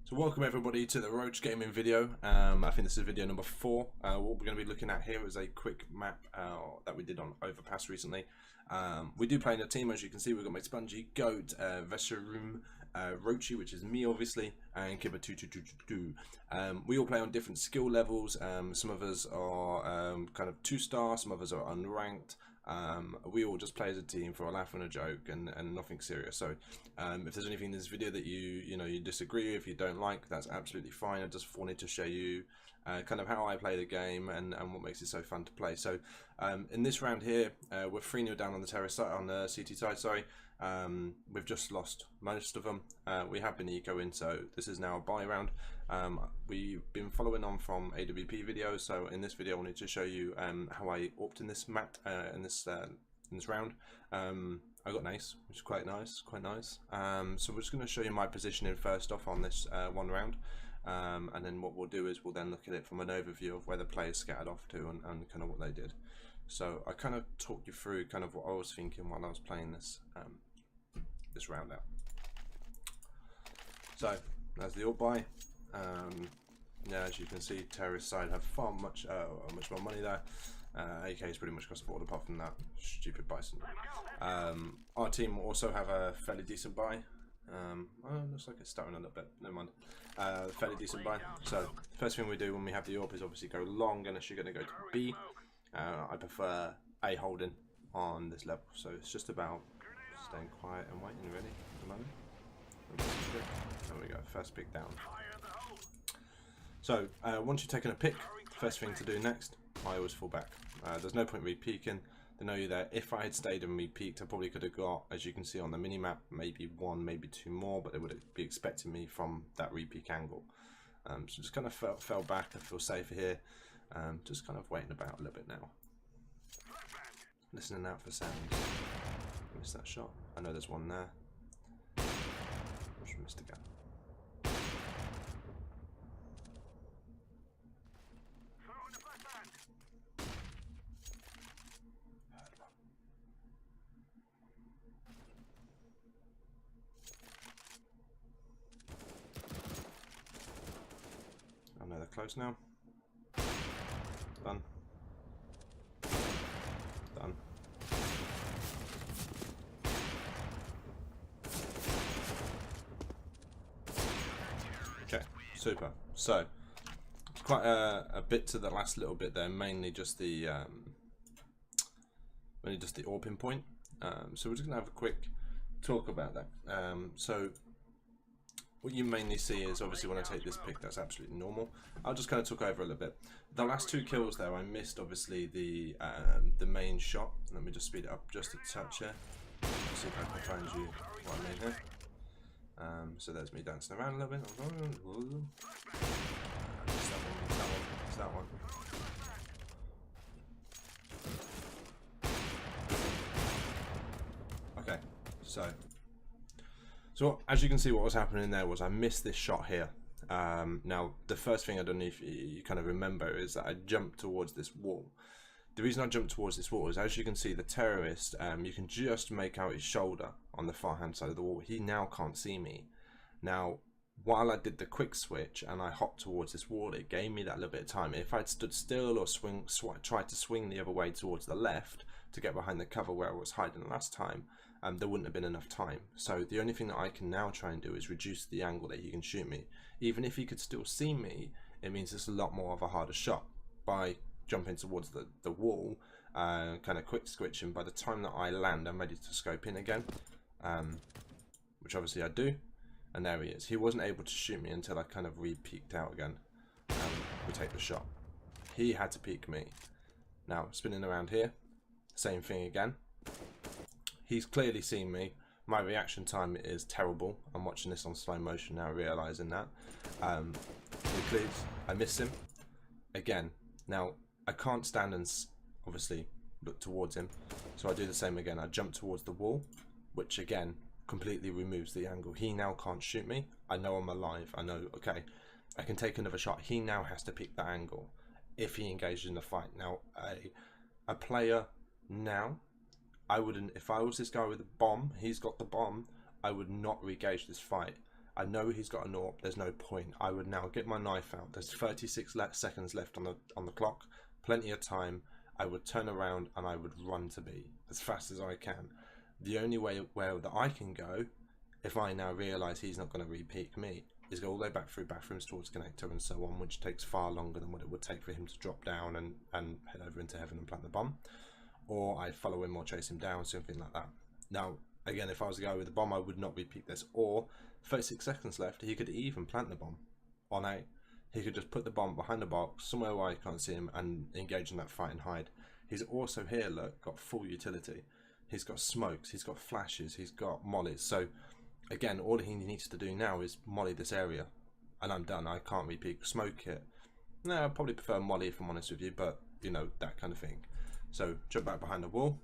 So welcome everybody to the r0achz gaming video. I think this is video number 4. What we're going to be looking at here is a quick map that we did on Overpass recently. We do play in a team, as you can see. We've got my Spongy, Goat, r0achz, which is me obviously, and Kibba2222. We all play on different skill levels. Some of us are kind of 2-star, some of us are unranked. We all just play as a team for a laugh and a joke and nothing serious. So if there's anything in this video that you disagree with, you don't like, that's absolutely fine. I just wanted to show you kind of how I play the game and what makes it so fun to play. So in this round here, we're 3-0 down on the terrace side, on the CT side, sorry. We've just lost most of them. We have been ecoing, so this is now a buy round. We've been following on from AWP videos, so in this video I wanted to show you how I AWP'd in this map, in this round. I got an ace, which is quite nice. So we're just going to show you my positioning first off on this one round, and then what we'll do is we'll then look at it from an overview of where the players scattered off to and kind of what they did. So I kind of talk you through kind of what I was thinking while I was playing this this round out. So that's the AWP buy. Yeah, as you can see, terrorist side have far much more money there. AK is pretty much across the board apart from that stupid bison. Our team also have a fairly decent buy. Looks like it's starting a little bit, never mind. Fairly decent buy. So first thing we do when we have the AWP is obviously go long, unless you're going to go to B. I prefer A holding on this level, so it's just about staying quiet and waiting really at the moment. There we go, first pick down. So once you've taken a pick, first thing to do next, I always fall back. There's no point re-peeking. They know you there. If I had stayed and re-peeked, I probably could have got, as you can see on the mini-map, maybe 1, maybe 2 more, but they would be expecting me from that re-peek angle. So just kind of fell back. I feel safer here. Just kind of waiting about a little bit now. Listening out for sounds. Missed that shot. I know there's one there. Just missed again. I know they're close now. Done. Done. Okay, super. So quite a bit to the last little bit there, mainly just the AWPing point. So we're just gonna have a quick talk about that. So what you mainly see is obviously when I take this pick, that's absolutely normal. I'll just kind of talk over a little bit. The last 2 kills there, I missed obviously the main shot. Let me just speed it up just a touch here. Let's see if I can find you what I mean here. So there's me dancing around a little bit. It's that one. Okay, so as you can see, what was happening there was I missed this shot here. Now, the first thing, I don't know if you kind of remember, is that I jumped towards this wall. The reason I jumped towards this wall is, as you can see, the terrorist, you can just make out his shoulder on the far hand side of the wall. He now can't see me. Now, while I did the quick switch and I hopped towards this wall, it gave me that little bit of time. If I'd stood still or tried to swing the other way towards the left to get behind the cover where I was hiding last time, there wouldn't have been enough time. So the only thing that I can now try and do is reduce the angle that he can shoot me. Even if he could still see me, it means it's a lot more of a harder shot. By jumping towards the wall, kind of quick switching, by the time that I land, I'm ready to scope in again, which obviously I do. And there he is. He wasn't able to shoot me until I kind of re-peeked out again. We take the shot. He had to peek me. Now, spinning around here, same thing again. He's clearly seen me. My reaction time is terrible. I'm watching this on slow motion now, realizing that. I missed him again. Now, I can't stand and obviously look towards him, so I do the same again. I jump towards the wall, which again completely removes the angle. He now can't shoot me. I know I'm alive. I know, okay, I can take another shot. He now has to pick that angle if he engages in the fight. Now, a player now, I wouldn't, if I was this guy with a bomb, he's got the bomb, I would not re-engage this fight. I know he's got a AWP. There's no point. I would now get my knife out. There's 36 seconds left on the clock. Plenty of time. I would turn around and I would run to B as fast as I can. The only way where that I can go, if I now realise he's not going to re-peek me, is go all the way back through bathrooms towards connector and so on, which takes far longer than what it would take for him to drop down and head over into heaven and plant the bomb. Or I'd follow him or chase him down, something like that. Now, again, if I was to go with the bomb, I would not re-peek this. Or 36 seconds left, he could even plant the bomb on A. He could just put the bomb behind the box, somewhere where I can't see him, and engage in that fight and hide. He's also here, look, got full utility. He's got smokes, he's got flashes, he's got mollies. So again, all he needs to do now is molly this area, and I'm done. I can't re-peek. Smoke it. No, I'd probably prefer molly if I'm honest with you, but you know, that kind of thing. So jump back behind the wall,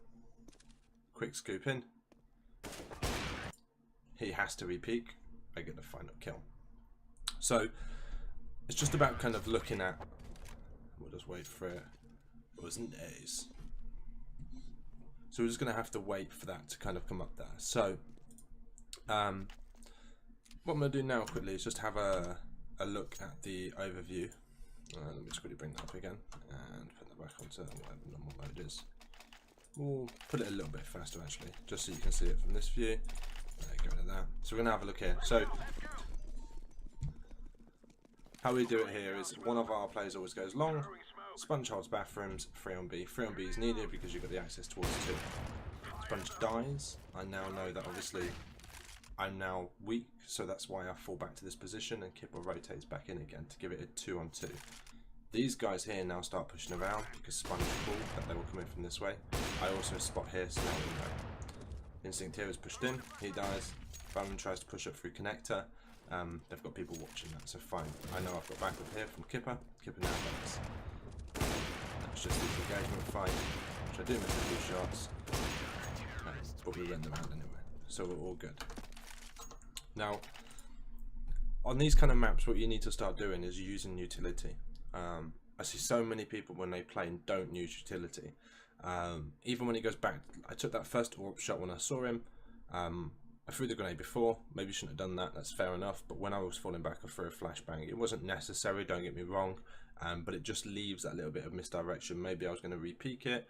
quick scoop in. He has to re-peek. I get the final kill. So it's just about kind of looking at. We'll just wait for it. It wasn't Ace. So we're just going to have to wait for that to kind of come up there. So what I'm going to do now quickly is just have a look at the overview. Let me just quickly bring that up again and put that back onto whatever normal mode is. We'll put it a little bit faster actually, just so you can see it from this view. Go to that. So we're going to have a look here. So how we do it here is one of our players always goes long. Sponge holds bathrooms, 3 on B. 3 on B is needed because you've got the access towards 2. Sponge dies. I now know that obviously I'm now weak, so that's why I fall back to this position, and Kipper rotates back in again to give it a 2 on 2. These guys here now start pushing around because Sponge called that they will come in from this way. I also spot here, so now we know. Instinct here is pushed in, he dies. Bowman tries to push up through connector. They've got people watching that, so fine. I know I've got backup here from Kipper. Kipper now dies. That's just the engagement fight, which I do miss a few shots, but we win them out anyway, so we're all good. Now, on these kind of maps, what you need to start doing is using utility. I see so many people when they play and don't use utility. Even when he goes back, I took that first AWP shot when I saw him. I threw the grenade before, maybe shouldn't have done that, that's fair enough, but when I was falling back I threw a flashbang. It wasn't necessary, don't get me wrong, but it just leaves that little bit of misdirection. Maybe I was going to re-peek it,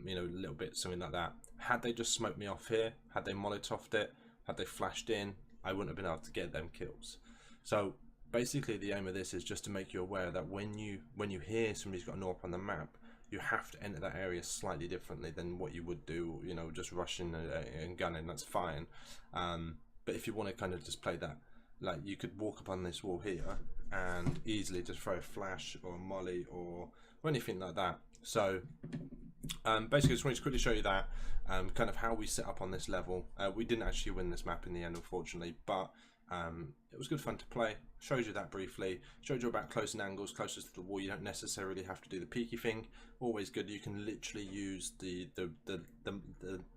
you know, a little bit, something like that. Had they just smoked me off here, had they molotoved it, had they flashed in, I wouldn't have been able to get them kills. So basically the aim of this is just to make you aware that when you hear somebody's got an AWP on the map, you have to enter that area slightly differently than what you would do, you know, just rushing and gunning, that's fine. But if you want to kind of just play that, like you could walk up on this wall here and easily just throw a flash or a molly or anything like that. So basically I just wanted to quickly show you that, kind of how we set up on this level. We didn't actually win this map in the end, unfortunately, but it was good fun to play. Showed you that briefly, showed you about close angles, closest to the wall. You don't necessarily have to do the peeky thing. Always good. You can literally use the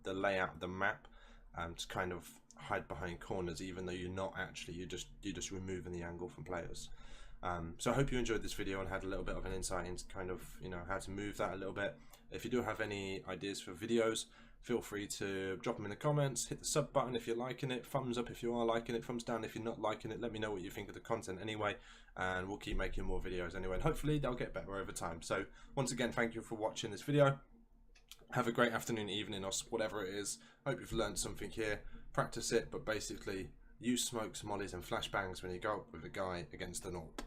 layout of the map to kind of hide behind corners, even though you're not actually, you're just removing the angle from players. So I hope you enjoyed this video and had a little bit of an insight into kind of, you know, how to move that a little bit. If you do have any ideas for videos, feel free to drop them in the comments, hit the sub button if you're liking it, thumbs up if you are liking it, thumbs down if you're not liking it. Let me know what you think of the content anyway, and we'll keep making more videos anyway, and hopefully they'll get better over time. So once again, thank you for watching this video. Have a great afternoon, evening, or whatever it is. Hope you've learned something here. Practice it, but basically use smokes, mollies and flashbangs when you go up with a guy against an AWP.